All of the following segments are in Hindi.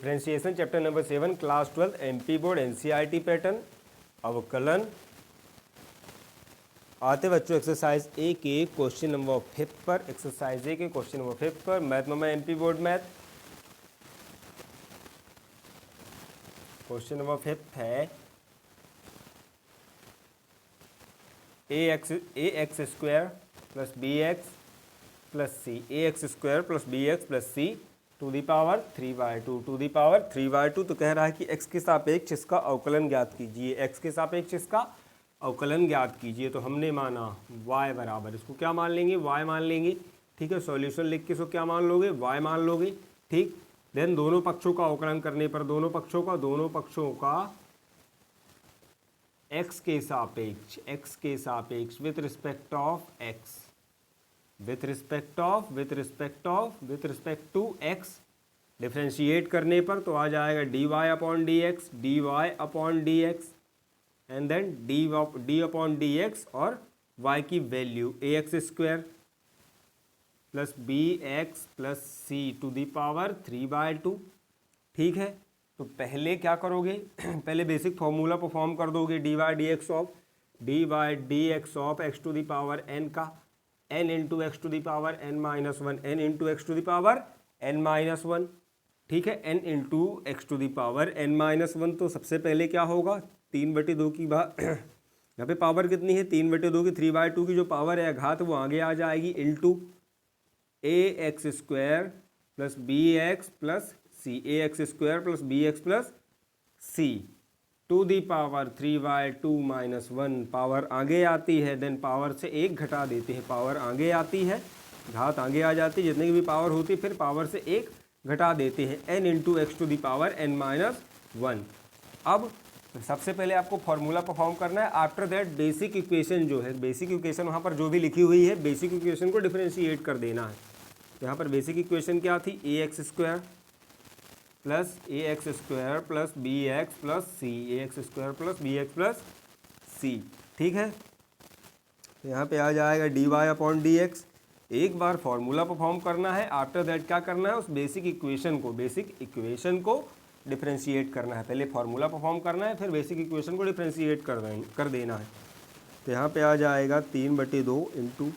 Differentiation chapter number 7 class 12 MP board NCERT pattern अवकलन। आते बच्चों एक्सरसाइज ए के क्वेश्चन नंबर 5 पर। एक्सरसाइज ए के क्वेश्चन नंबर 5 पर मैथ में MP board math question number 5 है a x square plus B x plus C, A x square plus B x plus C to the power 3/2 to the power 3/2। तो कह रहा है कि x के सापेक्ष इसका अवकलन ज्ञात कीजिए, x के सापेक्ष इसका अवकलन ज्ञात कीजिए। तो हमने माना y बराबर, इसको क्या मान लेंगे, y मान लेंगे। ठीक है, सॉल्यूशन लिख के इसको क्या मान लोगे, y मान लोगे। ठीक, देन दोनों पक्षों का अवकलन करने पर दोनों पक्षों का x के सापेक्ष with respect to x differentiate करने पर तो आ जाएगा dy upon dx and then d upon dx और y की value ax square plus B x plus C to the power 3/2। ठीक है, तो पहले क्या करोगे पहले बेसिक फॉर्मूला परफॉर्म कर दोगे dy dx of x to the power n का n into x to the power n-1 n into x to the power n-1। ठीक है, n into x to the power n-1। तो सबसे पहले क्या होगा 3/2 की यहाँ पे पावर कितनी है 3/2 की 3/2 की जो पावर है घात वो आगे आ जाएगी into A x square plus B x plus C, A x square plus B x plus C to the power 3/2 -1। Power आगे आती है देन पावर से एक घटा देते हैं, पावर आगे आती है घात आगे आ जाती है, जितनी की भी पावर होती है फिर पावर से एक घटा देते हैं n into x to the power n-1। अब सबसे पहले आपको फॉर्मूला परफॉर्म करना है। आफ्टर दैट बेसिक इक्वेशन जो है, बेसिक इक्वेशन वहाँ पर जो भी लिखी हुई है बेसिक इक्वेशन को डिफरेंशिएट कर देना है। तो यहाँ पर बेसिक इक्वेशन क्या थी a x square plus B x plus C, A x square plus B x plus c. ठीक है, तो यहाँ पे आ जाएगा d y upon d x. एक बार फॉर्मूला परफॉर्म करना है, आफ्टर दैट क्या करना है उस बेसिक इक्वेशन को डिफरेंशिएट करना है। पहले फॉर्मूला परफॉर्म करना है फिर बेसिक इक्वेशन को डिफरेंशिएट कर देना है। तो यहाँ पे आ जाएगा 3/2 इंटू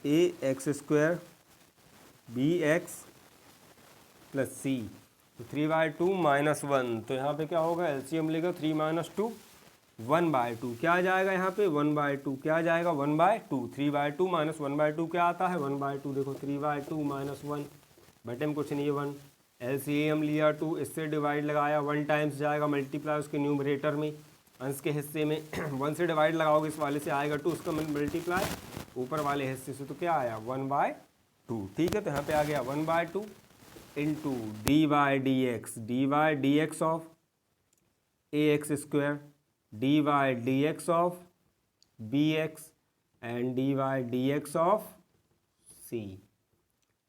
ए x square b x plus c तो 3/2 -1। तो यहाँ पे क्या होगा एलसीएम लेगा 3 - 2 1/2 क्या आ जाएगा यहाँ पे 1/2 क्या आ जाएगा 1/2। 3/2 - 1/2 क्या आता है 1/2। देखो 3/2 -1 बटे में कुछ नहीं है 1, एलसीएम लिया 2, इससे डिवाइड लगाया 1 टाइम्स जाएगा मल्टीप्लाई उसके न्यूमरेटर में, अंश के हिस्से में 1 से डिवाइड लगाओगे इस वाले से आएगा 2, उसका मल्टीप्लाई ऊपर वाले हिस्से से तो क्या आया 1/2। ठीक है, तो यहाँ पे आ गया 1/2 into dy dx of a x square dy dx of b x and dy dx of c.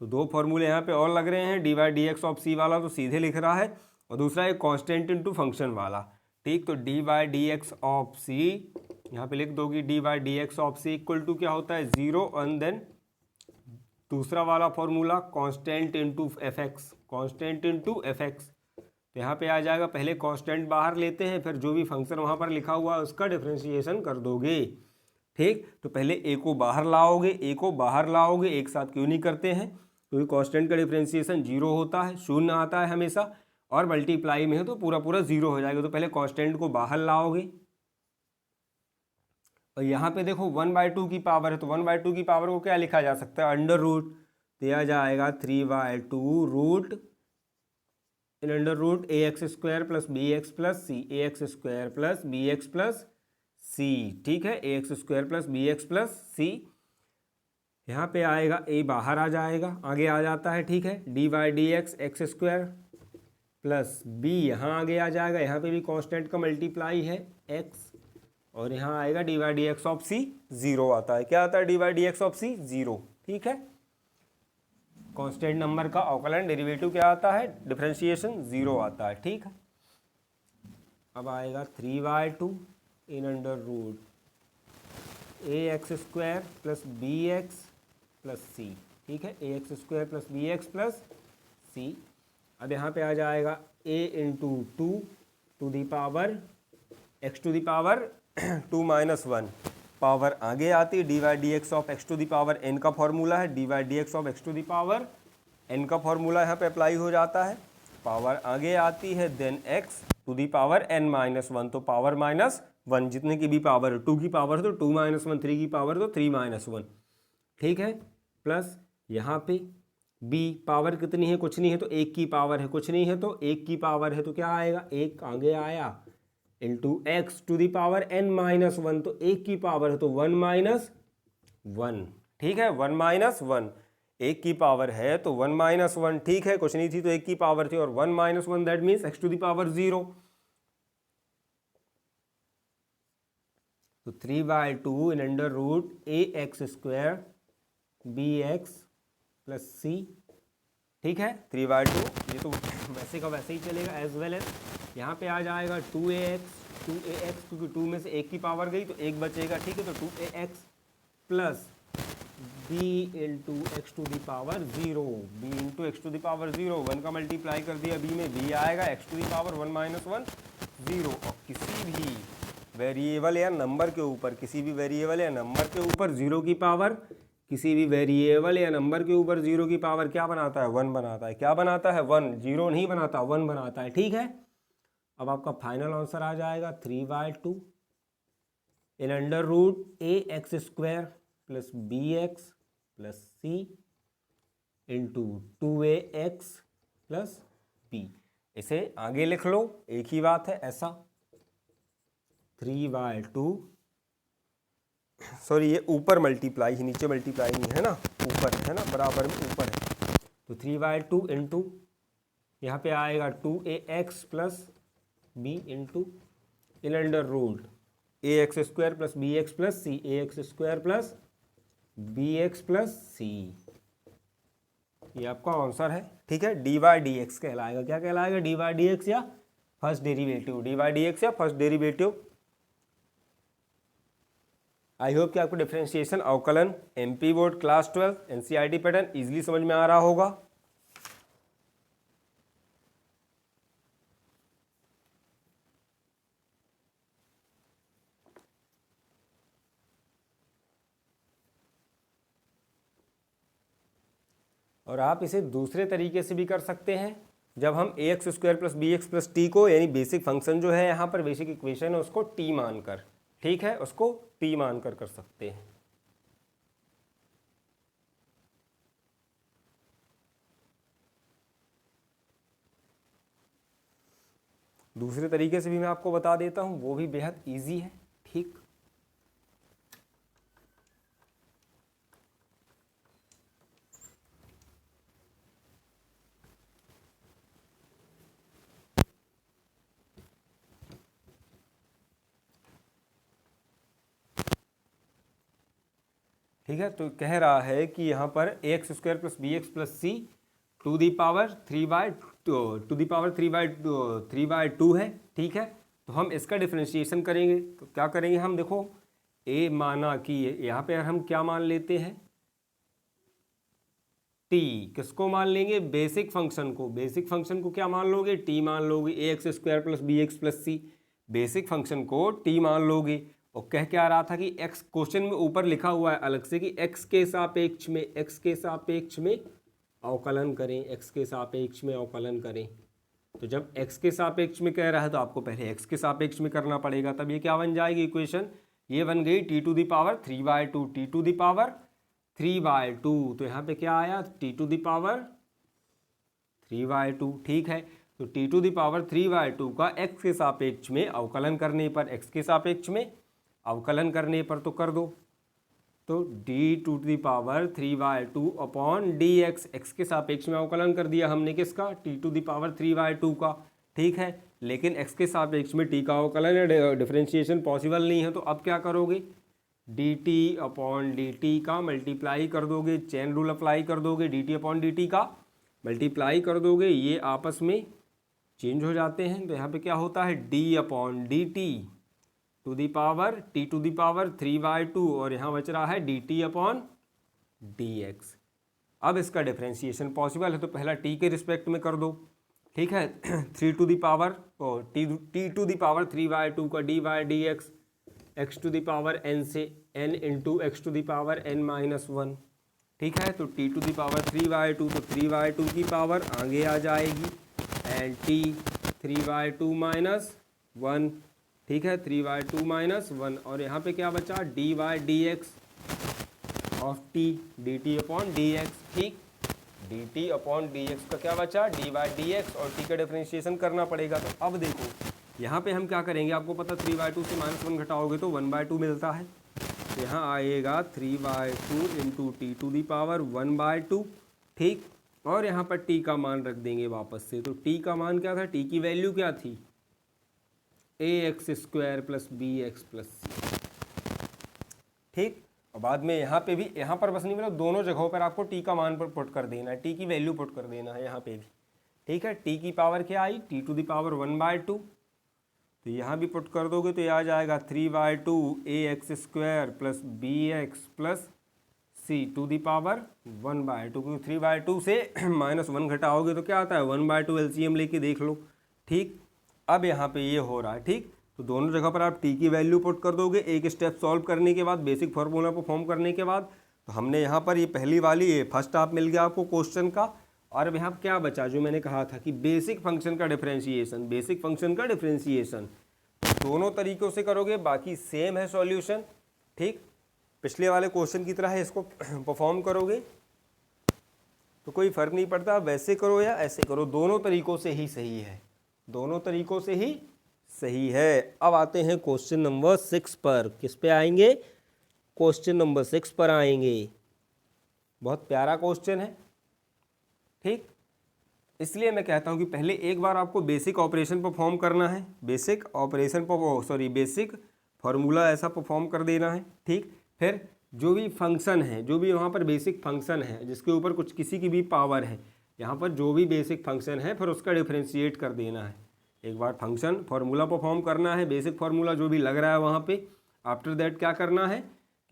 तो दो फॉर्मूले यहाँ पे और लग रहे हैं, dy dx ऑफ सी वाला तो सीधे लिख रहा है और दूसरा एक कांस्टेंट इनटू फंक्शन वाला। ठीक, तो dy dx ऑफ सी यहाँ पे लिख दोगी dy dx of C equal to क्या होता है 0 एंड देन दूसरा वाला formula constant into F X. तो यहाँ पे आ जाएगा पहले कांस्टेंट बाहर लेते हैं फिर जो भी फंक्शन वहाँ पर लिखा हुआ है उसका डिफरेंशिएशन कर दोगे। ठीक, तो पहले ए को बाहर लाओगे, एक साथ क्यों नहीं करते हैं क्योंकि कांस्टेंट का डिफरेंशिएशन 0 होता है, शून्य आता है हमेशा, और मल्टीप्लाई में है तो पूरा 0 हो जाएगा। तो पहले कांस्टेंट को बाहर लाओगे और यहाँ पे देखो 1/2 की पावर है तो 1/2 की पावर को क्या लिखा जा सकता है अंडर रूट। तो यह जाएगा 3/2 root in under root A x square plus B x plus C, A x square plus B x plus c. ठीक है, a x square plus B x plus c. यहाँ पे आएगा ए बाहर आ जाएगा, आगे आ जाता है। ठीक है, D Y D X square plus B यहाँ आगे आ जाएगा, यहाँ पे भी कांस्टेंट का मल्टीप्लाई है एक्स और यहाँ आएगा d Y D x of c 0 आता है। क्या आता है D Y D x of c 0। ठीक है, कांस्टेंट नंबर का अवकलन डेरिवेटिव क्या आता है डिफरेंशिएशन 0 आता है। ठीक है, अब आएगा 3/2 in under root A x square plus B x plus c. ठीक है, a x square plus B x plus c अब यहाँ पे आ जाएगा a into two to the power x to the power 2 minus 1, power आगे आती है D Y D x of x to the power n का फॉर्मूला है, D Y D x of x to the power n का फॉर्मूला यहाँ पे अप्लाई हो जाता है, पावर आगे आती है then x to the power n minus 1, तो पावर माइनस 1 जितने की भी पावर है, 2 की पावर तो 2 माइनस 1, 3 की पावर तो 3 माइनस 1, ठीक है। प्लस यहाँ पे b पावर कितनी है, कुछ नहीं है तो 1 की पावर है, कुछ नहीं है तो 1 की पावर है, तो क्या आएगा 1 आगे आया into x to the power n minus 1, तो 1 की पावर है तो 1 माइनस 1, ठीक है, 1 माइनस 1, 1 की पावर है तो 1 माइनस 1, ठीक है, कुछ नहीं थी तो 1 की पावर थी, और 1 minus 1 that means x to the power 0, तो 3/2 in under root A x square b x plus c, ठीक है, 3/2, ये तो वैसे का वैसे ही चलेगा एज वेल एज यहाँ पे आ जाएगा 2ax क्योंकि 2 में से 1 की पावर गई तो 1 बचेगा, ठीक है, तो 2ax plus b into x to the power 0, b into x to the power 0, 1 का मल्टीप्लाई कर दिया b में, b आएगा X to the power 1 minus 1 0, और किसी भी वेरिएबल या नंबर के ऊपर, किसी भी वेरिएबल या नंबर के ऊपर 0 की पावर, किसी भी वेरिएबल या नंबर के ऊपर 0 की पावर क्या बनाता है 1 बनाता है, क्या बनाता है 1, 0 नहीं बनाता 1 बनाता है, ठीक है। अब आपका फाइनल आंसर आ जाएगा 3/2 in under root A x square plus B x plus C into 2ax plus B, इसे आगे लिख लो, एक ही बात है ऐसा, 3/2, सॉरी ये ऊपर मल्टीप्लाई ही, नीचे मल्टीप्लाई नहीं है ना, ऊपर है ना, बराबर में ऊपर है, तो 3/2 इंटू यहाँ पे आएगा 2ax plus b into in under root A x square plus B x plus C, A x square plus B x plus c, ये आपका आंसर है, ठीक है। डी वाई डी एक्स कहलाएगा, क्या कहलाएगा डी वाई डी एक्स या first derivative, d Y D x या फर्स्ट डेरिवेटिव। आई होप कि आपको डिफरेंशिएशन अवकलन MP board class 12 NCERT pattern easily समझ में आ रहा होगा। और आप इसे दूसरे तरीके से भी कर सकते हैं, जब हम a x square plus B x plus t को, यानी बेसिक फंक्शन जो है यहाँ पर बेसिक इक्वेशन है उसको टी मानकर, ठीक है, उसको टी मानकर कर सकते हैं। दूसरे तरीके से भी मैं आपको बता देता हूँ, वो भी बेहद इजी है, ठीक। ठीक है, तो कह रहा है कि यहाँ पर a x square plus B x plus C to the power 3/2 है, ठीक है। तो हम इसका डिफरेंशिएशन करेंगे, तो क्या करेंगे हम, देखो ए माना कि यहाँ पे हम क्या मान लेते हैं टी, किसको मान लेंगे बेसिक फंक्शन को, बेसिक फंक्शन को क्या मान लोगे टी मान लोगे, a x square plus B x plus c basic function को टी मान लोगे। और कह क्या रहा था कि x क्वेश्चन में ऊपर लिखा हुआ है अलग से कि x के सापेक्ष में, x के सापेक्ष में अवकलन करें, x के सापेक्ष में अवकलन करें। तो जब x के सापेक्ष में कह रहा है तो आपको पहले x के सापेक्ष में करना पड़ेगा, तब ये क्या बन जाएगी इक्वेशन, ये बन गई t to the power 3/2, t to the power 3/2, तो यहाँ पे क्या आया t टू दी पावर 3/2, ठीक है। तो t टू दी पावर 3/2 का x के सापेक्ष में अवकलन करने पर, x के सापेक्ष में अवकलन करने पर तो कर दो, तो d to the power 3/2 upon d x, x के सापेक्ष में अवकलन कर दिया हमने किसका, t टू दी पावर 3/2 का, ठीक है। लेकिन x के सापेक्ष में t का अवकलन या डिफरेंशिएशन पॉसिबल नहीं है, तो अब क्या करोगे dt अपॉन dt का मल्टीप्लाई कर दोगे, चेन रूल अप्लाई कर दोगे, dt अपॉन dt का मल्टीप्लाई कर दोगे, ये आपस में चेंज हो जाते हैं, तो यहाँ पे क्या होता है d upon dt to the power t to the power 3/2, और यहाँ बच रहा है dt अपॉन dx। अब इसका डिफरेंशिएशन पॉसिबल है, तो पहला t के रिस्पेक्ट में कर दो, ठीक है। 3 to the power t to the power 3/2 का dy/dx x to the power n से n into x to the power n-1, ठीक है। तो t टू द पावर 3/2 तो 3/2 की पावर आगे आ जाएगी एंड t 3/2 - 1, ठीक है, 3/2 - 1 और यहाँ पे क्या बचा dy/dx ऑफ t dt/dx, ठीक, dt/dx का क्या बचा dy/dx और t का डिफरेंशिएशन करना पड़ेगा। तो अब देखो यहाँ पे हम क्या करेंगे, आपको पता 3/2 से -1 घटाओगे तो 1/2 मिलता है, तो यहाँ आएगा 3/2 into t to the power 1/2, ठीक, और यहाँ पर t का मान रख देंगे वापस से। तो t का मान क्या था, t की वैल्यू क्या थी ax² plus bx plus c, ठीक। और बाद में यहाँ पे भी, यहाँ पर बस नहीं मतलब दोनों जगहों पर आपको t का मान पर पुट कर देना है, t की वैल्यू पुट कर देना है यहाँ पे भी, ठीक है। t की पावर क्या आई t टू द पावर 1/2, तो यहाँ भी पुट कर दोगे तो ये आ जाएगा 3/2 ax² plus bx plus c to the power 1/2, क्योंकि 3/2 से -1 घटाओगे तो क्या आता है 1/2, एलसीएम लेके देख लो, ठीक। अब यहाँ पे ये हो रहा है, ठीक, तो दोनों जगह पर आप t की वैल्यू पुट कर दोगे एक स्टेप सॉल्व परफॉर्म करने के बाद, बेसिक फार्मूला परफॉर्म करने के बाद। तो हमने यहाँ पर ये पहली वाली ये फर्स्ट हाफ मिल गया आपको क्वेश्चन का। और अब यहाँ क्या बचा, जो मैंने कहा था कि बेसिक फंक्शन का डिफरेंशिएशन, बेसिक फंक्शन का डिफरेंशिएशन दोनों तरीक़ों से करोगे, बाकी सेम है सॉल्यूशन, ठीक, पिछले वाले क्वेश्चन की तरह है, इसको परफॉर्म करोगे तो कोई फ़र्क नहीं पड़ता, वैसे करो या ऐसे करो, दोनों तरीक़ों से ही सही है, दोनों तरीक़ों से ही सही है। अब आते हैं क्वेश्चन नंबर 6 पर। किस पे आएंगे, क्वेश्चन नंबर 6 पर आएंगे। बहुत प्यारा क्वेश्चन है, ठीक, इसलिए मैं कहता हूं कि पहले एक बार आपको बेसिक ऑपरेशन परफॉर्म करना है, बेसिक ऑपरेशन बेसिक फार्मूला ऐसा परफॉर्म कर देना है, ठीक। फिर जो भी फंक्शन है, जो भी वहाँ पर बेसिक फंक्शन है जिसके ऊपर कुछ किसी की भी पावर है, यहाँ पर जो भी बेसिक फंक्शन है फिर उसका डिफरेंशिएट कर देना है। एक बार फंक्शन फार्मूला परफॉर्म करना है, बेसिक फार्मूला जो भी लग रहा है वहाँ पे, आफ्टर दैट क्या करना है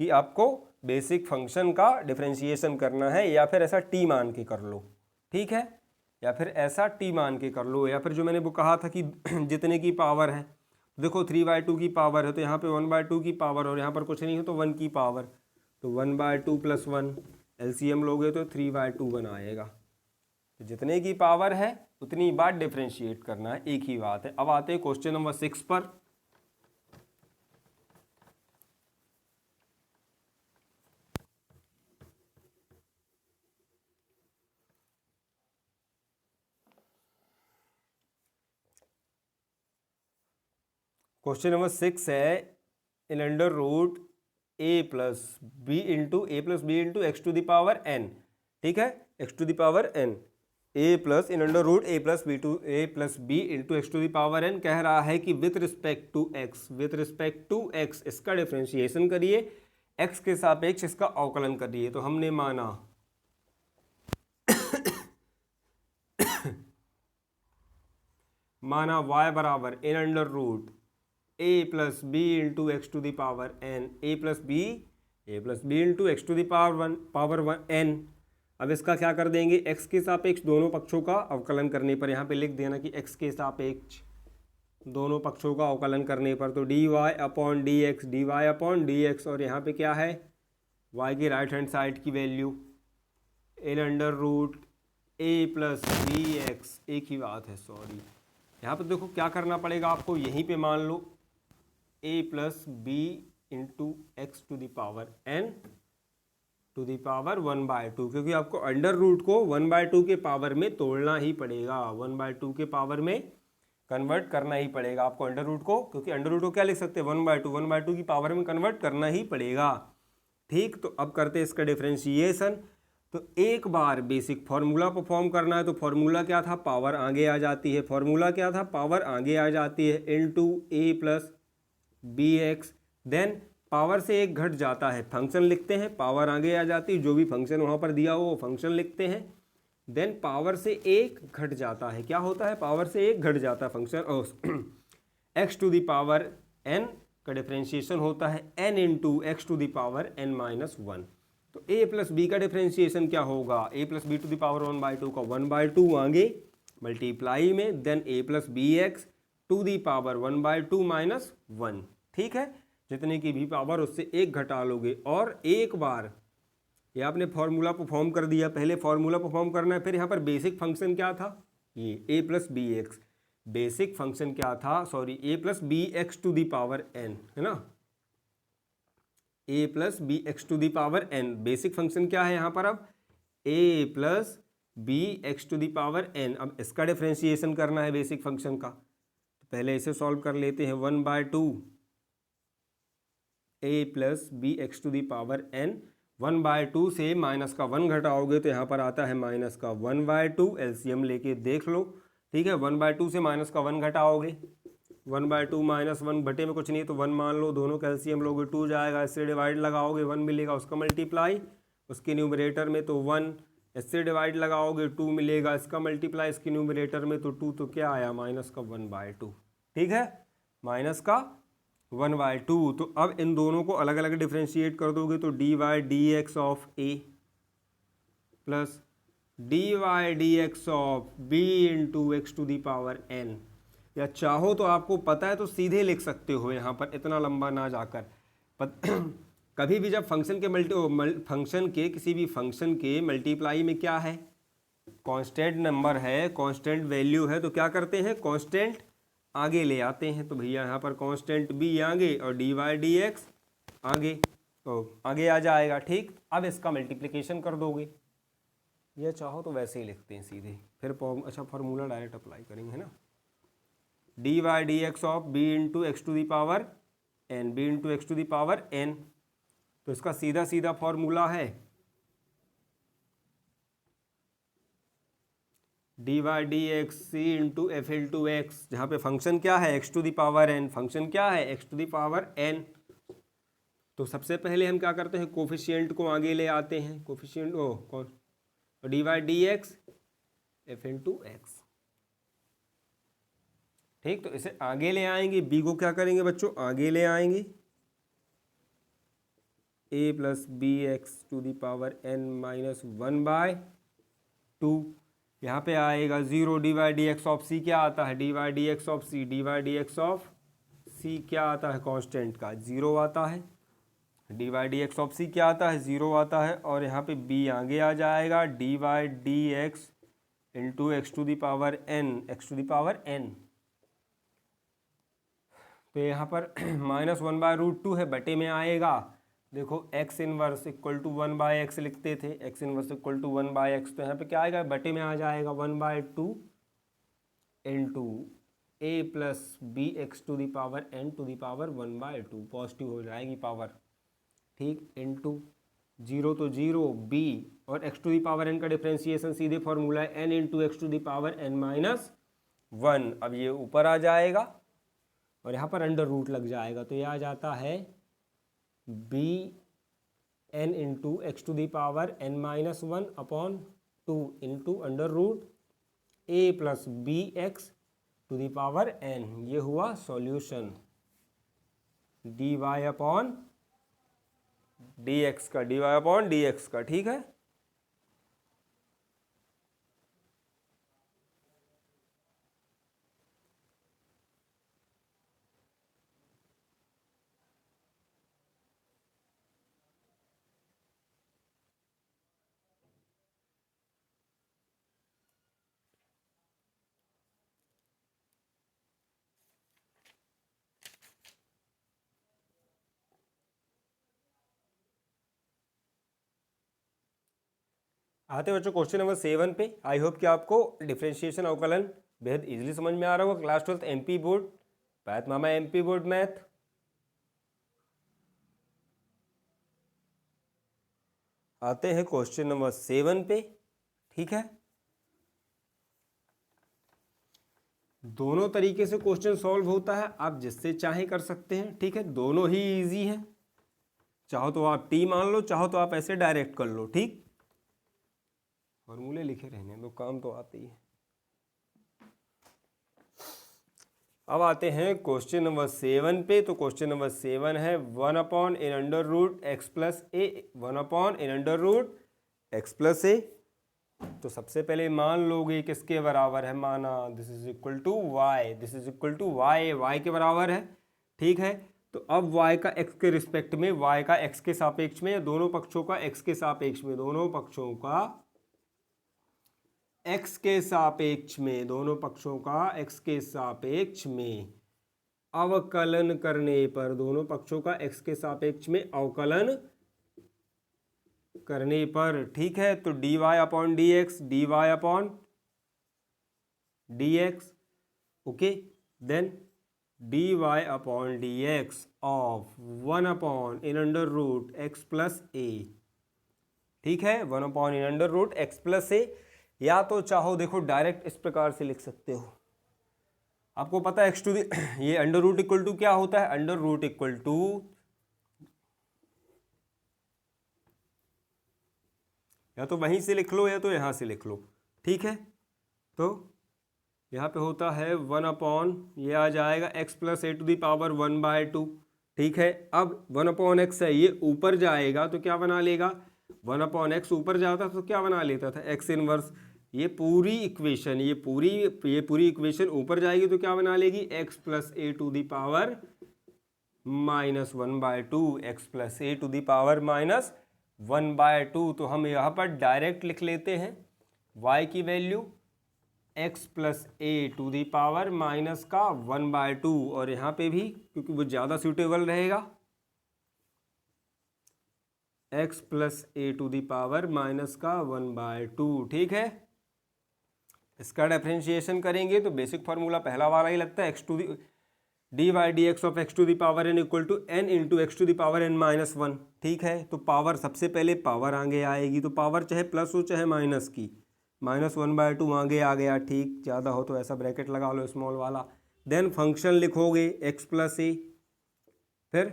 कि आपको बेसिक फंक्शन का डिफरेंशिएशन करना है, या फिर ऐसा t मान के कर लो, ठीक है, या फिर ऐसा t मान के कर लो, या फिर जो मैंने वो कहा था कि जितने की पावर है, देखो 3/2 की पावर है तो यहाँ पे 1/2 की पावर, और यहाँ पर कुछ नहीं है तो 1 की पावर, तो 1/2 + 1 एलसीएम लोगे तो 3/2 1 आएगा। तो जितने की पावर है उतनी बार डिफरेंशिएट करना है, एक ही बात है। अब आते हैं क्वेश्चन नंबर 6 पर। क्वेश्चन नंबर 6 है in under root a plus b into x to the power n, ठीक है, x to the power n, a plus in under root a plus b into x to the power n कह रहा है कि विथ रिस्पेक्ट टू x इसका डिफरेंशिएशन करिए, x के सापेक्ष इसका अवकलन करिए। तो हमने माना y बराबर in under root a plus b into x to the power n, a plus b into x to the power n। अब इसका क्या कर देंगे, x के सापेक्ष दोनों पक्षों का अवकलन करने पर, यहाँ पे लिख देना कि x के सापेक्ष दोनों पक्षों का अवकलन करने पर, तो dy/dx, और यहाँ पे क्या है y की राइट हैंड साइड की value in under root a plus B x, एक ही बात है, सॉरी, यहाँ पर देखो क्या करना पड़ेगा आपको, यहीं पे मान लो a plus b into x to the power n to the power 1/2, क्योंकि आपको अंडर रूट को 1/2 के पावर में तोड़ना ही पड़ेगा, 1/2 के पावर में कन्वर्ट करना ही पड़ेगा आपको अंडर रूट को, क्योंकि अंडर रूट को क्या लिख सकते हैं 1/2 की पावर में कन्वर्ट करना ही पड़ेगा, ठीक। तो अब करते हैं इसका डिफरेंशिएशन। तो एक बार बेसिक फार्मूला परफॉर्म करना है, तो फार्मूला क्या था, पावर आगे आ जाती है, फार्मूला क्या था, पावर आगे आ जाती है into a plus B x, then power से एक घट जाता है, फंक्शन लिखते हैं, पावर आगे आ जाती है, जो भी फंक्शन वहाँ पर दिया हो वो फंक्शन लिखते हैं, देन पावर से एक घट जाता है, क्या होता है, पावर से एक घट जाता है function, x to the power n का डिफरेंशिएशन होता है n into x to the power n-1। तो a प्लस बी का डिफरेंशिएशन क्या होगा, a plus b to the power 1/2 का 1/2 आगे मल्टीप्लाई में then a plus B x to the power 1/2 minus 1। ठीक है, जितने की भी पावर उससे एक घटा लोगे। और एक बार ये आपने फॉर्मूला परफॉर्म कर दिया, पहले फॉर्मूला परफॉर्म करना है। फिर यहाँ पर बेसिक फंक्शन क्या था, ये a plus B x. Basic function क्या था, sorry, a plus B x to the power n, है ना, a plus B x to the power n. Basic function क्या है यहाँ पर, अब a plus B x to the power n. अब इसका डिफ्रेंशिएशन करना है बेसिक फंक्शन का, तो पहले इसे सॉल्व कर लेते हैं। 1/2 a plus B x to the power n. 1/2 से माइनस का 1 घटाओगे तो यहाँ पर आता है माइनस का 1/2। एलसीएम लेके देख लो। ठीक है, 1/2 से माइनस का 1 घटाओगे, 1/2 माइनस 1 बटे में कुछ नहीं तो 1 मान लो, दोनों कैल्शियम लोगे 2 जाएगा, इससे डिवाइड लगाओगे 1 मिलेगा, उसका मल्टीप्लाई, उसके न्यूमरेटर में तो 1, इससे डिवाइड लगाओगे 2 मिलेगा, इसका मल्टीप्लाई, इसके न्यूमरेटर में तो 2, तो क्या आया माइनस का 1/2। ठीक है, माइनस का 1/2। तो अब इन दोनों को अलग अलग डिफ्रेंशिएट कर दोगे तो dy/dx of a plus dy/dx of b into x to the power n। या चाहो तो आपको पता है तो सीधे लिख सकते हो, यहाँ पर इतना लंबा ना जाकर। कभी भी जब फंक्शन के किसी भी फंक्शन के मल्टीप्लाई में क्या है, कांस्टेंट नंबर है, कांस्टेंट वैल्यू है, तो क्या करते हैं, कांस्टेंट आगे ले आते हैं। तो भैया यहाँ पर कांस्टेंट b आगे और dy/dx आगे, तो आगे आ जाएगा। ठीक, अब इसका मल्टीप्लिकेशन कर दोगे, या चाहो तो वैसे ही लिखते हैं सीधे, फिर अच्छा फार्मूला डायरेक्ट अप्लाई करेंगे, है ना। dy/dx of b into x to the power n, b into x to the power n। तो इसका सीधा सीधा फॉर्मूला है dy/dx c into f into x, जहाँ पे फंक्शन क्या है x to the power n, function क्या है x to the power n। तो सबसे पहले हम क्या करते हैं, कोफिशिएंट को आगे ले आते हैं, कोफिशिएंट कौन, dy/dx एफ इंटू एक्स। ठीक, तो इसे आगे ले आएंगे, b को क्या करेंगे बच्चों, आगे ले आएंगे, a plus B x to the power n minus 1/2। यहाँ पे आएगा 0, dy/dx ऑफ c क्या आता है, dy/dx of c, dy/dx of c क्या आता है, कांस्टेंट का 0 आता है, dy/dx ऑफ c क्या आता है, 0 आता है। और यहाँ पे b आगे आ जाएगा, dy/dx into x to the power n, x to the power n। तो यहाँ पर माइनस 1/√2 है, बटे में आएगा, देखो x inverse equal to 1/x लिखते थे, x inverse equal to 1/x, तो यहाँ पे क्या आएगा, बटे में आ जाएगा 1/2 into a plus B x to the power n to the power 1/2, positive हो जाएगी पावर। ठीक, इंटू 0 तो 0, b और x to the power n का डिफ्रेंशिएशन सीधे फॉर्मूला है n into x to the power n minus 1। अब ये ऊपर आ जाएगा और यहाँ पर अंडर रूट लग जाएगा, तो ये आ जाता है b n into x to the power n minus 1 upon 2 into under root a plus B x to the power n। ये हुआ सॉल्यूशन dy अपॉन dx का, dy अपॉन dx का। ठीक है, आते बच्चों क्वेश्चन नंबर 7 पे। आई होप कि आपको डिफरेंशिएशन अवकलन बेहद इजीली समझ में आ रहा होगा। क्लास 12 एमपी बोर्ड पैथ मामा, एमपी बोर्ड मैथ। आते हैं क्वेश्चन नंबर 7 पे। ठीक है, दोनों तरीके से क्वेश्चन सॉल्व होता है, आप जिससे चाहे कर सकते हैं। ठीक है, दोनों ही इजी हैं, चाहो तो आप टी मान लो, चाहो तो आप ऐसे डायरेक्ट कर लो। ठीक, फॉर्मूले लिखे रहने दो, काम तो आते ही है। अब आते हैं क्वेश्चन नंबर 7 पे। तो क्वेश्चन नंबर 7 है 1 upon in under root x plus a, 1 upon in under root x plus a तो सबसे पहले मान लोगे किसके बराबर है, माना this is equal to y, this is equal to y, y के बराबर है। ठीक है, तो अब y का x के रिस्पेक्ट में, y का x के सापेक्ष में, दोनों पक्षों का x के सापेक्ष में, दोनों पक्षों का x के सापेक्ष में, दोनों पक्षों का x के सापेक्ष में अवकलन करने पर, दोनों पक्षों का x के सापेक्ष में अवकलन करने पर, ठीक है, तो dy upon d x, d y upon d x, okay, then d y upon d x of 1 upon in under root x plus a. ठीक है, 1 upon in under root x plus a, या तो चाहो देखो डायरेक्ट इस प्रकार से लिख सकते हो। आपको पता है एक्स टू दी ये अंडर रूट इक्वल टू क्या होता है, अंडर रूट इक्वल टू या तो वहीं से लिख लो या तो यहां से लिख लो। ठीक है, तो यहाँ पे होता है 1 अपॉन, ये आ जाएगा x plus a to the power 1/2। ठीक है, अब 1 अपॉन एक्स है, ये ऊपर जाएगा तो क्या बना लेगा, 1 अपॉन एक्स ऊपर जाता तो क्या बना लेता था, x इनवर्स। ये पूरी इक्वेशन, ये पूरी इक्वेशन ऊपर जाएगी तो क्या बना लेगी, x plus a to the power -1/2, x plus a to the power -1/2। तो हम यहाँ पर डायरेक्ट लिख लेते हैं y की value x plus a to the power minus का 1/2, और यहाँ पे भी क्योंकि वो ज़्यादा सूटेबल रहेगा, x plus a to the power minus का 1/2। ठीक है, इसका डिफरेंशिएशन करेंगे तो बेसिक फार्मूला पहला वाला ही लगता है, x to the d Y D x of x to the power n equal to n into x to the power n -1। ठीक है, तो पावर सबसे पहले पावर आगे आएगी, तो पावर चाहे प्लस हो चाहे माइनस की, -1/2 आगे आ गया। ठीक, ज़्यादा हो तो ऐसा ब्रैकेट लगा लो स्मॉल वाला। देन फंक्शन लिखोगे x प्लस ए, फिर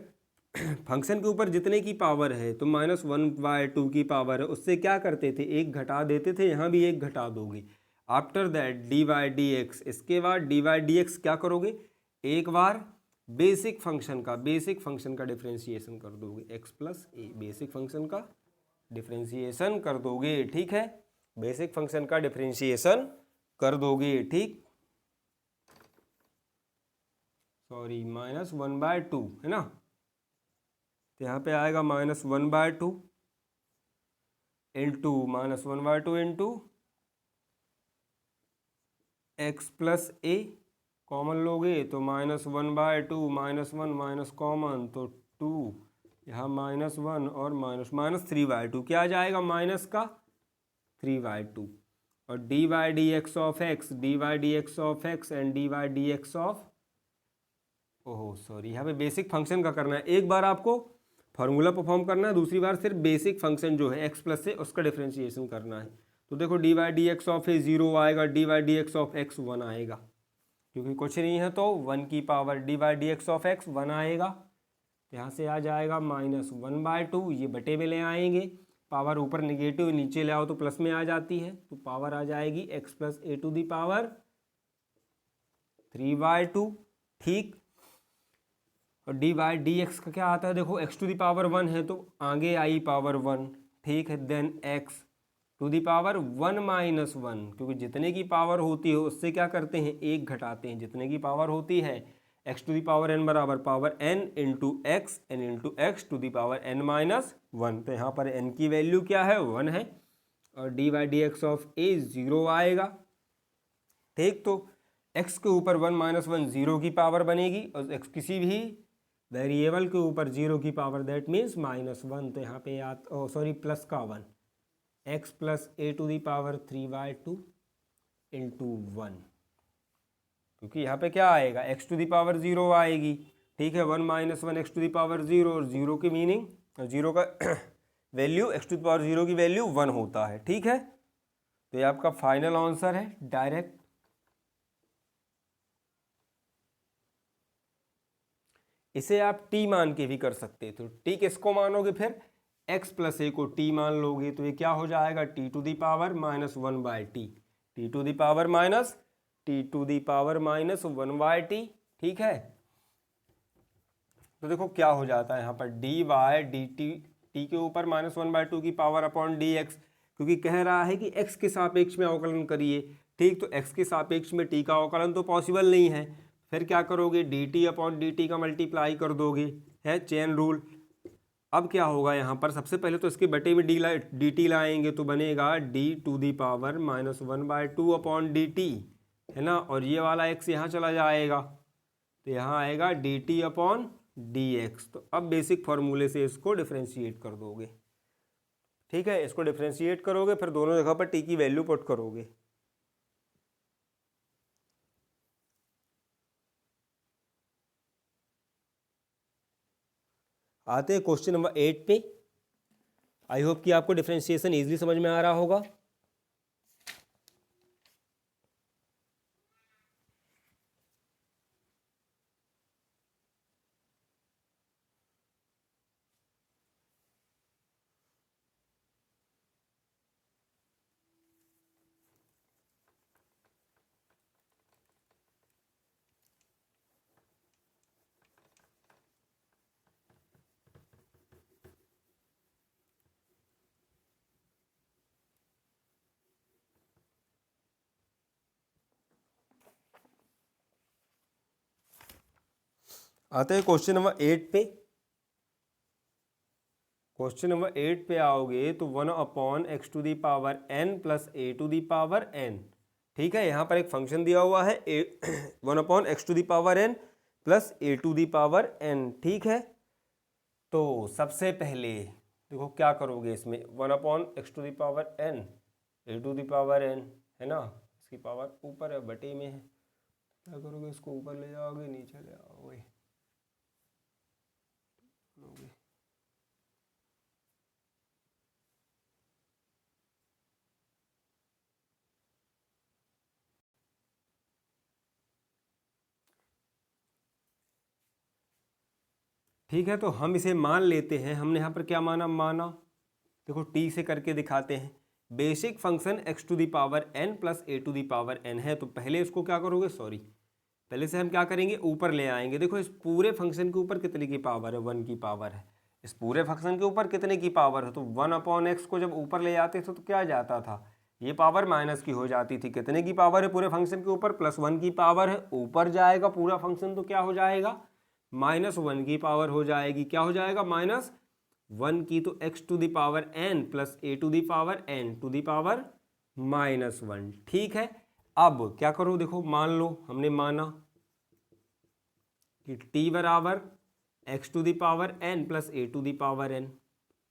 फंक्शन के ऊपर जितने की पावर है तो -1/2 की पावर है, उससे क्या करते थे, एक घटा देते थे, यहाँ भी एक घटा दोगे। After that d Y D x, इसके बाद डी वाई डी एक्स क्या करोगे, एक बार बेसिक फंक्शन का डिफ्रेंशिएशन कर दोगे, x plus a, basic function का डिफ्रेंशिएशन कर दोगे। ठीक है, बेसिक फंक्शन का डिफरेंशिएशन कर दोगे। ठीक, सॉरी -1/2 है ना, तो यहाँ पे आएगा -1/2 इंटू -1/2 इंटू एक्स प्लस ए, कॉमन लोगे तो -1/2 -1 माइनस कॉमन तो 2, यहाँ -1 और -3/2, क्या आ जाएगा माइनस का 3/2, और d Y D x of x, d Y D x of x and d Y D x of, ओहो सॉरी, यहाँ पे बेसिक फंक्शन का करना है। एक बार आपको फार्मूला परफॉर्म करना है, दूसरी बार सिर्फ बेसिक फंक्शन जो है एक्स प्लस से उसका डिफरेंशिएशन करना है। तो देखो d Y D x of a 0 आएगा, d Y D x of x 1 आएगा, क्योंकि कुछ नहीं है तो 1 की power d Y D x of x 1 आएगा, यहाँ से आ जाएगा -1/2, ये बटे में ले आएंगे, पावर ऊपर निगेटिव नीचे ले आओ तो प्लस में आ जाती है, तो पावर आ जाएगी x plus a to the power 3/2। ठीक, और डी वाई डी एक्स का क्या आता है, देखो x टू दी पावर 1 है तो आगे आई पावर 1। ठीक है, then x to the power 1 - 1, क्योंकि जितने की पावर होती है उससे क्या करते हैं, एक घटाते हैं, जितने की पावर होती है x to the power n बराबर power n into x, n into x to the power n -1। तो यहाँ पर n की वैल्यू क्या है, 1 है, और d Y D x of a 0 आएगा। ठीक, तो x के ऊपर 1 - 1 0 की पावर बनेगी, और x किसी भी वेरिएबल के ऊपर 0 की पावर दैट मीन्स -1, तो यहाँ पे सॉरी प्लस का 1, x plus a to the power 3/2 into 1, क्योंकि यहाँ पे क्या आएगा, x टू दी पावर 0 आएगी। ठीक है, 1 - 1 x टू दी पावर 0, और 0 की मीनिंग, 0 का value x to the power 0 की वैल्यू 1 होता है। ठीक है, तो ये आपका फाइनल आंसर है डायरेक्ट। इसे आप t मान के भी कर सकते, तो t किसको मानोगे, फिर x प्लस ए को t मान लोगे, तो ये क्या हो जाएगा, t to the power -1/t, t to the power -1/t। ठीक है, तो देखो क्या हो जाता है यहाँ पर dy dt, t के ऊपर -1/2 की पावर अपॉन dx, क्योंकि कह रहा है कि x के सापेक्ष में अवकलन करिए। ठीक, तो x के सापेक्ष में t का अवकलन तो पॉसिबल नहीं है, फिर क्या करोगे, dt अपॉन dt का मल्टीप्लाई कर दोगे, है चेन रूल। अब क्या होगा यहाँ पर, सबसे पहले तो इसके बटे में dt लाएंगे तो बनेगा d to the power -1/2 upon dt, है ना, और ये वाला x यहाँ चला जाएगा तो यहाँ आएगा dt अपॉन dx। तो अब बेसिक फॉर्मूले से इसको डिफ्रेंशिएट कर दोगे। ठीक है, इसको डिफ्रेंशिएट करोगे, फिर दोनों जगह पर t की वैल्यू पुट करोगे। आते हैं क्वेश्चन नंबर 8 पे। आई होप कि आपको डिफ्रेंशिएशन इजीली समझ में आ रहा होगा। आते हैं क्वेश्चन नंबर 8 पे। क्वेश्चन नंबर 8 पे आओगे तो 1/x to the power n plus a to the power n। ठीक है, यहाँ पर एक फंक्शन दिया हुआ है 1/x to the power n plus a to the power n। ठीक है, तो सबसे पहले देखो क्या करोगे, इसमें 1/x to the power n a to the power n, है ना, इसकी पावर ऊपर है, बटे में है, क्या करोगे, इसको ऊपर ले जाओगे, नीचे ले आओगे। ठीक है, तो हम इसे मान लेते हैं। हमने यहाँ पर क्या माना, देखो t से करके दिखाते हैं। Basic function x to the power n plus a to the power n है, तो पहले इसको क्या करोगे, पहले से हम क्या करेंगे, ऊपर ले आएंगे। देखो इस पूरे फंक्शन के ऊपर कितने की पावर है, 1 की पावर है। इस पूरे फंक्शन के ऊपर कितने की पावर है, तो 1/x को जब ऊपर ले आते थे तो क्या जाता था, ये पावर माइनस की हो जाती थी। कितने की पावर है पूरे फंक्शन के ऊपर, +1 की पावर है, ऊपर जाएगा पूरा फंक्शन तो क्या हो जाएगा, -1 की पावर हो जाएगी। क्या हो जाएगा, -1 की, तो x to the power n plus a to the power n to the power -1। ठीक है, अब क्या करो, देखो मान लो, हमने माना कि t बराबर x to the power n plus a to the power n।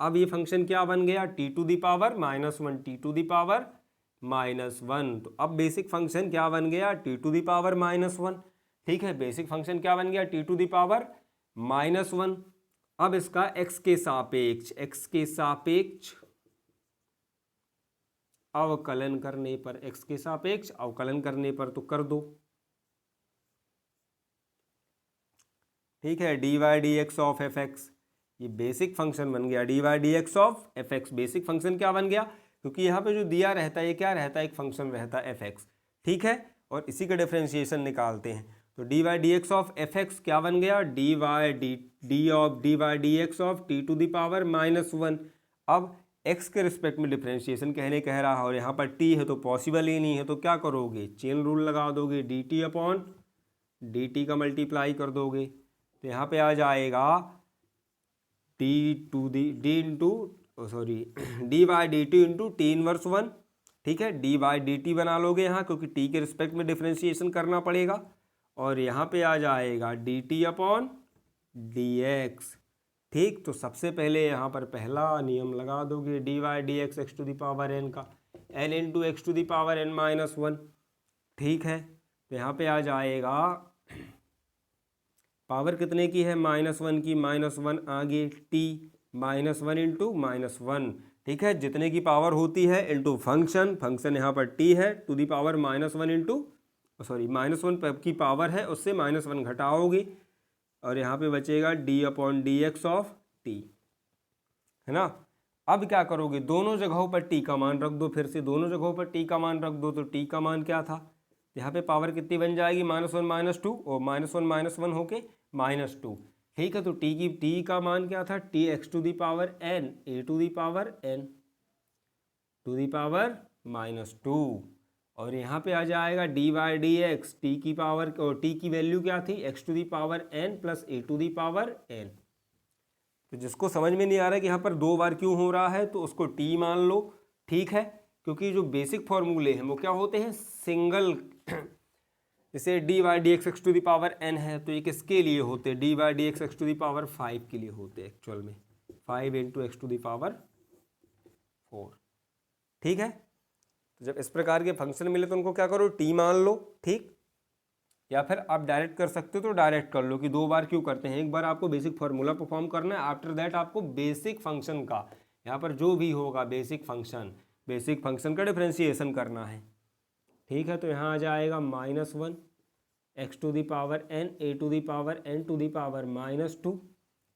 अब ये फंक्शन क्या बन गया, t to the power -1 t to the power -1। तो अब बेसिक फंक्शन क्या बन गया, t टू दी पावर -1। ठीक है, बेसिक फंक्शन क्या बन गया, t टू दी पावर -1। अब इसका x के सापेक्ष अवकलन करने पर, x के सापेक्ष अवकलन करने पर तो कर दो। ठीक है, dy dx ऑफ fx, ये बेसिक फंक्शन बन गया, dy dx of fx basic function क्या बन गया, क्योंकि यहाँ पे जो दिया रहता है ये क्या रहता है, एक फंक्शन रहता है fx। ठीक है, और इसी का डिफरेंशिएशन निकालते हैं, तो dy dx ऑफ fx क्या बन गया, dy dx of t to the power -1। अब x के रिस्पेक्ट में डिफरेंशिएशन कह रहा है, और यहाँ पर t है तो पॉसिबल ही नहीं है, तो क्या करोगे, चेन रूल लगा दोगे, dt अपॉन dt का मल्टीप्लाई कर दोगे, तो यहाँ पे आ जाएगा D by D T into T inverse 1। ठीक है, डी बाई डी टी बना लोगे यहाँ, क्योंकि टी के रिस्पेक्ट में डिफ्रेंशिएशन करना पड़ेगा, और यहाँ पे आ जाएगा D T upon d x. ठीक, तो सबसे पहले यहाँ पर पहला नियम लगा दोगे, d Y D x x to the power n का, n into x to the power n -1। ठीक है, तो यहाँ पे आ जाएगा, पावर कितने की है, -1 की, -1 आगे टी, -1 इंटू -1। ठीक है, जितने की पावर होती है इंटू फंक्शन यहाँ पर टी है, टू दी पावर -1 इंटू -1 की पावर है, उससे -1 घटाओगे, और यहाँ पे बचेगा D upon d x of T, है ना। अब क्या करोगे, दोनों जगहों पर टी का मान रख दो, फिर से दोनों जगहों पर टी का मान रख दो, तो टी का मान क्या था, यहाँ पे पावर कितनी बन जाएगी, -1 -2, और -1 -1 होके -2। ठीक है, तो टी का मान क्या था, t x to the power n a to the power n. To the power -2, और यहाँ पे आ जाएगा d Y D x, t की पावर, टी की वैल्यू क्या थी, x to the power n plus a to the power n। तो जिसको समझ में नहीं आ रहा है कि यहाँ पर 2 बार क्यों हो रहा है, तो उसको t मान लो, ठीक है, क्योंकि जो बेसिक फॉर्मूले हैं वो क्या होते हैं, सिंगल। जैसे d Y D x to the power n है, तो ये किसके लिए होते हैं, d Y D x to the power 5 के लिए होते हैं एक्चुअल में, 5 into x to the power 4, ठीक है। तो जब इस प्रकार के फंक्शन मिले तो उनको क्या करो, टी मान लो, ठीक। या फिर आप डायरेक्ट कर सकते हो तो डायरेक्ट कर लो कि 2 बार क्यों करते हैं, एक बार आपको बेसिक फार्मूला परफॉर्म करना है, आफ्टर दैट आपको बेसिक फंक्शन का, यहाँ पर जो भी होगा बेसिक फंक्शन का डिफ्रेंशिएशन करना है, ठीक है। तो यहाँ आ जाएगा -1 x to the power n a to the power n to the power -2,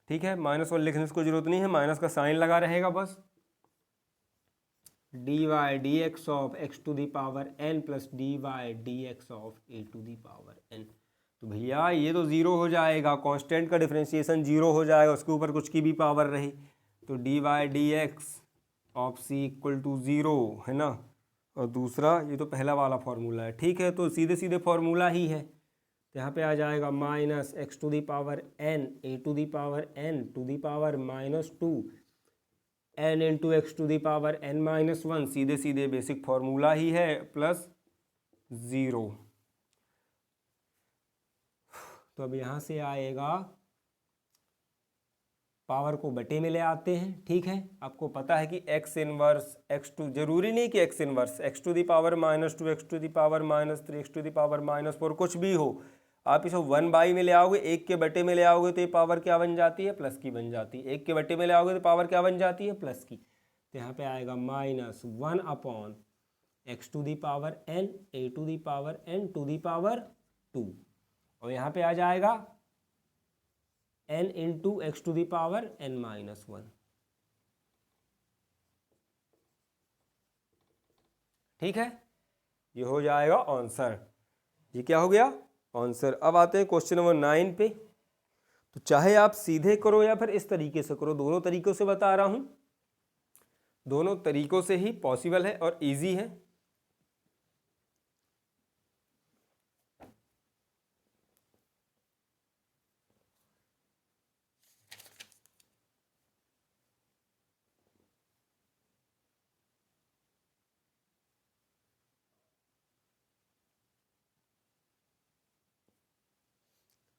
ठीक है। -1 लिखने की जरूरत नहीं है, माइनस का साइन लगा रहेगा बस। D Y D x of x to the power n plus d Y D x of a to the power n। तो भैया ये तो ज़ीरो हो जाएगा, कांस्टेंट का डिफरेंशिएशन जीरो हो जाएगा, उसके ऊपर कुछ की भी पावर रहे, तो d Y D x of C equal to zero, है ना। और दूसरा ये तो पहला वाला फार्मूला है, ठीक है, तो सीधे सीधे फार्मूला ही है। तो यहाँ पे आ जाएगा minus x to the power n a to the power n to the power -2 n into x to the power n-1, सीधे सीधे बेसिक फॉर्मूला ही है, प्लस 0। तो अब यहाँ से आएगा, पावर को बटे में ले आते हैं, ठीक है। आपको पता है कि x इनवर्स x2, जरूरी नहीं कि x inverse x to the power -2 x to the power -3 x to the power -4 कुछ भी हो, आप इसे 1/, में ले आओगे, 1 के बटे में ले आओगे तो ये पावर क्या बन जाती है, प्लस की बन जाती है। 1 के बटे में ले आओगे तो पावर क्या बन जाती है, प्लस की। तो यहाँ पे आएगा -1 upon x to the power n a to the power n to the power 2, और यहाँ पे आ जाएगा n into x to the power n-1, ठीक है। ये हो जाएगा आंसर, ये क्या हो गया, आंसर। अब आते हैं क्वेश्चन नंबर 9 पे। तो चाहे आप सीधे करो या फिर इस तरीके से करो, दोनों तरीकों से बता रहा हूं, दोनों तरीकों से ही पॉसिबल है और इजी है।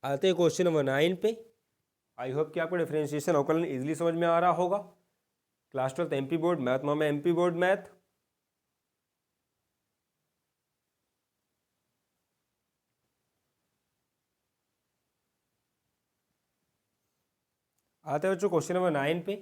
आते हैं क्वेश्चन नंबर 9 पे। आई होप कि आपको डिफरेंशिएशन अवकलन इजीली समझ में आ रहा होगा। क्लास 12 एमपी बोर्ड मैथ में एमपी बोर्ड मैथ। आते हैं बच्चों क्वेश्चन नंबर 9 पे।